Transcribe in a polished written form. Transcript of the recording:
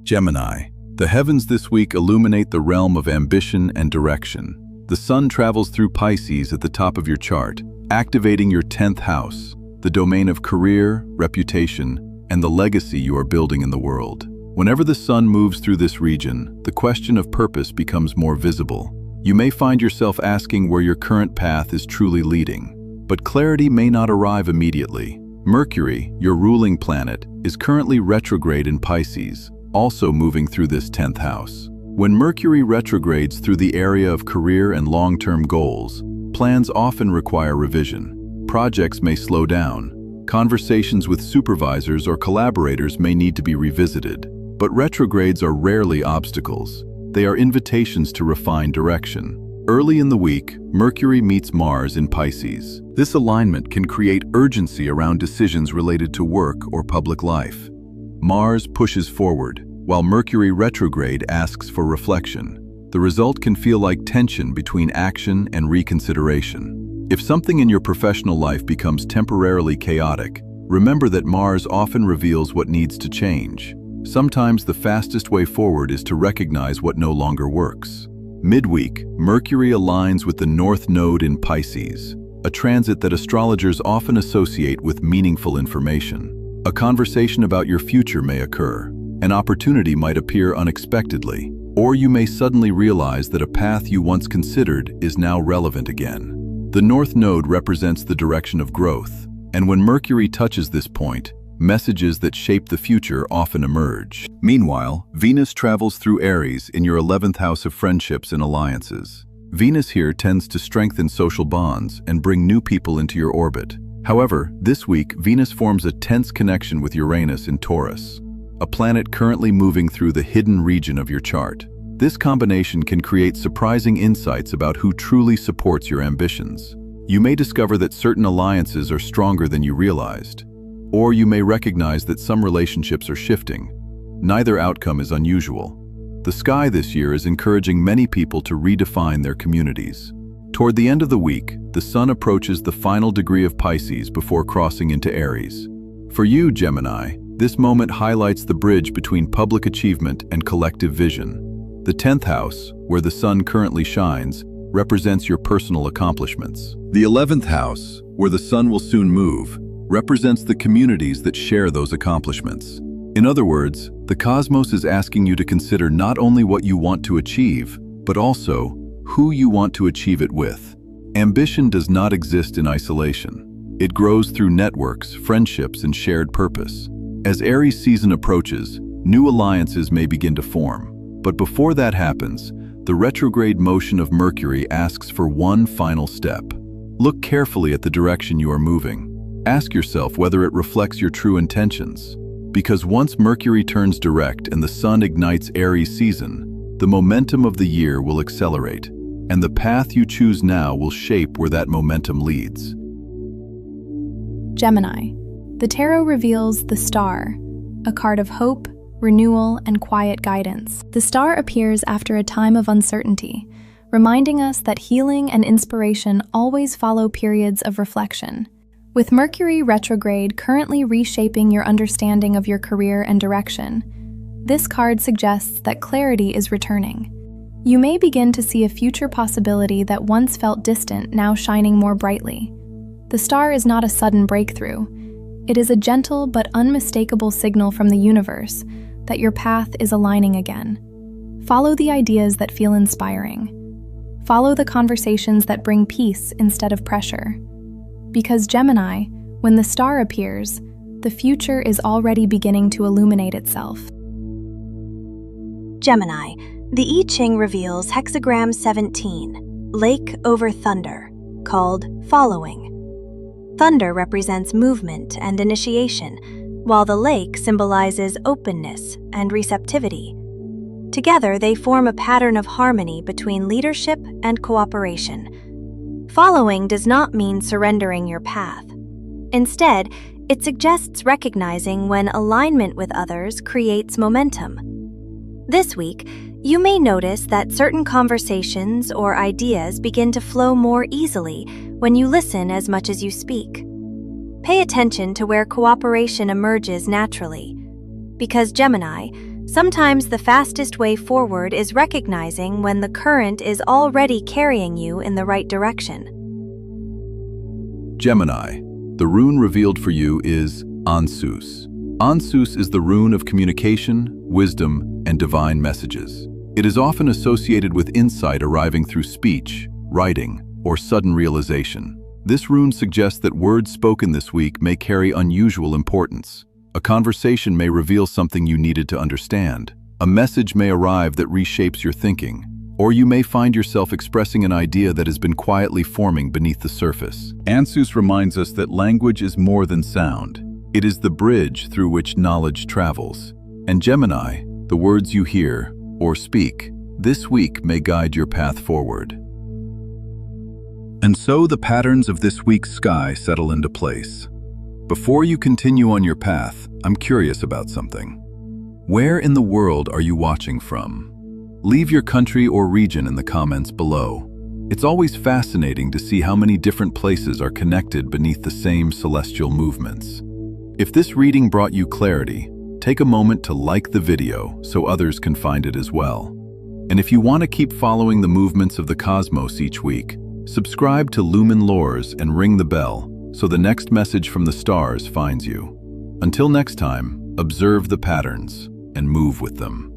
Gemini, the heavens this week illuminate the realm of ambition and direction. The sun travels through Pisces at the top of your chart, activating your 10th house, the domain of career, reputation, and the legacy you are building in the world. Whenever the sun moves through this region, the question of purpose becomes more visible. You may find yourself asking where your current path is truly leading, but clarity may not arrive immediately. Mercury, your ruling planet, is currently retrograde in Pisces, also moving through this 10th house. When Mercury retrogrades through the area of career and long-term goals, plans often require revision. Projects may slow down. Conversations with supervisors or collaborators may need to be revisited. But retrogrades are rarely obstacles. They are invitations to refine direction. Early in the week, Mercury meets Mars in Pisces. This alignment can create urgency around decisions related to work or public life. Mars pushes forward, while Mercury retrograde asks for reflection. The result can feel like tension between action and reconsideration. If something in your professional life becomes temporarily chaotic, remember that Mars often reveals what needs to change. Sometimes the fastest way forward is to recognize what no longer works. Midweek, Mercury aligns with the North Node in Pisces, a transit that astrologers often associate with meaningful information. A conversation about your future may occur. An opportunity might appear unexpectedly, or you may suddenly realize that a path you once considered is now relevant again. The North Node represents the direction of growth, and when Mercury touches this point, messages that shape the future often emerge. Meanwhile, Venus travels through Aries in your 11th house of friendships and alliances. Venus here tends to strengthen social bonds and bring new people into your orbit. However, this week, Venus forms a tense connection with Uranus in Taurus, a planet currently moving through the hidden region of your chart. This combination can create surprising insights about who truly supports your ambitions. You may discover that certain alliances are stronger than you realized, or you may recognize that some relationships are shifting. Neither outcome is unusual. The sky this year is encouraging many people to redefine their communities. Toward the end of the week, the sun approaches the final degree of Pisces before crossing into Aries. For you, Gemini, this moment highlights the bridge between public achievement and collective vision. The 10th house, where the sun currently shines, represents your personal accomplishments. The 11th house, where the sun will soon move, represents the communities that share those accomplishments. In other words, the cosmos is asking you to consider not only what you want to achieve, but also who you want to achieve it with. Ambition does not exist in isolation. It grows through networks, friendships, and shared purpose. As Aries season approaches, new alliances may begin to form. But before that happens, the retrograde motion of Mercury asks for one final step. Look carefully at the direction you are moving. Ask yourself whether it reflects your true intentions. Because once Mercury turns direct and the sun ignites Aries season, the momentum of the year will accelerate, and the path you choose now will shape where that momentum leads. Gemini, the tarot reveals the Star, a card of hope, renewal, and quiet guidance. The star appears after a time of uncertainty, reminding us that healing and inspiration always follow periods of reflection. With Mercury retrograde currently reshaping your understanding of your career and direction, this card suggests that clarity is returning. You may begin to see a future possibility that once felt distant now shining more brightly. The star is not a sudden breakthrough. It is a gentle but unmistakable signal from the universe that your path is aligning again. Follow the ideas that feel inspiring. Follow the conversations that bring peace instead of pressure. Because Gemini, when the star appears, the future is already beginning to illuminate itself. Gemini, the I Ching reveals hexagram 17, Lake over Thunder, called Following. Thunder represents movement and initiation, while the lake symbolizes openness and receptivity. Together, they form a pattern of harmony between leadership and cooperation. Following does not mean surrendering your path. Instead, it suggests recognizing when alignment with others creates momentum. This week, you may notice that certain conversations or ideas begin to flow more easily when you listen as much as you speak. Pay attention to where cooperation emerges naturally. Because Gemini, Sometimes the fastest way forward is recognizing when the current is already carrying you in the right direction. Gemini, the rune revealed for you is Ansus. Ansus is the rune of communication, wisdom, and divine messages. It is often associated with insight arriving through speech, writing, or sudden realization. This rune suggests that words spoken this week may carry unusual importance. A conversation may reveal something you needed to understand. A message may arrive that reshapes your thinking, or you may find yourself expressing an idea that has been quietly forming beneath the surface. Ansus reminds us that language is more than sound. It is the bridge through which knowledge travels. And Gemini, the words you hear or speak this week may guide your path forward. And so the patterns of this week's sky settle into place. Before you continue on your path, I'm curious about something. Where in the world are you watching from? Leave your country or region in the comments below. It's always fascinating to see how many different places are connected beneath the same celestial movements. If this reading brought you clarity, take a moment to like the video so others can find it as well. And if you want to keep following the movements of the cosmos each week, subscribe to Lumin Lores and ring the bell so the next message from the stars finds you. Until next time, observe the patterns and move with them.